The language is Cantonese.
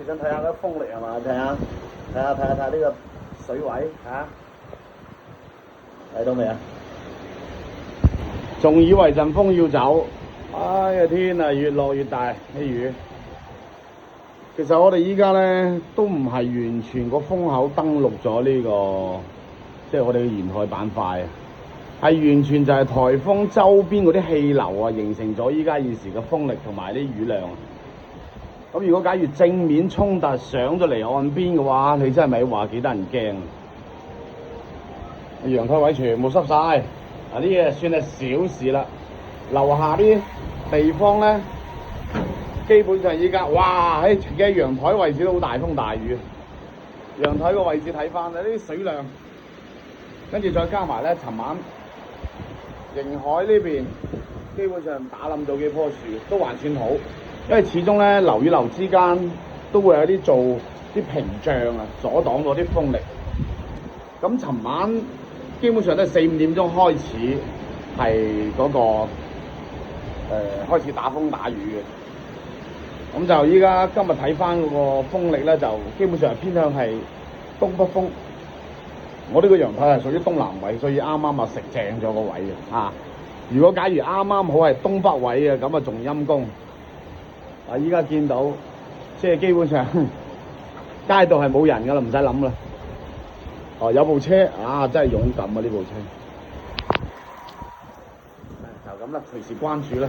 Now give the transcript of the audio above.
想睇下嗰風力係嘛？睇下呢個水位嚇，睇到未啊？仲以為陣風要走，哎呀天啊，越落越大啲雨。其實我哋依家咧都唔係完全個風口登陸咗呢個，即係我哋嘅沿海板塊啊，係完全就係颱風周邊嗰啲氣流啊，形成咗依家現時嘅風力同埋啲雨量。咁如果假如正面衝突上咗嚟岸邊嘅話，你真係咪話幾得人驚？陽台位全部濕晒，啊啲嘢算係小事啦。樓下啲地方咧，基本上依家哇喺陽台位置都好大風大雨。陽台個位置睇翻啊，呢啲水量，跟住再加埋咧，尋晚迎海呢邊基本上打冧咗幾棵樹，都還算好。因為始終咧樓與樓之間都會有啲做啲屏障啊，阻擋咗啲風力。咁尋晚基本上都係4、5點鐘開始係嗰個開始打風打雨嘅。咁就依家今日睇翻嗰個風力咧，就基本上係偏向係東北風。我呢個陽台係屬於東南位，所以啱啱啊食正咗個位嘅啊。如果假如啱啱好係東北位嘅，咁啊仲陰功。啊！依家見到即係基本上街道係冇人㗎啦，唔使諗啦。哦，有部車啊，真係勇敢啊！呢部車就咁啦，隨時關注啦。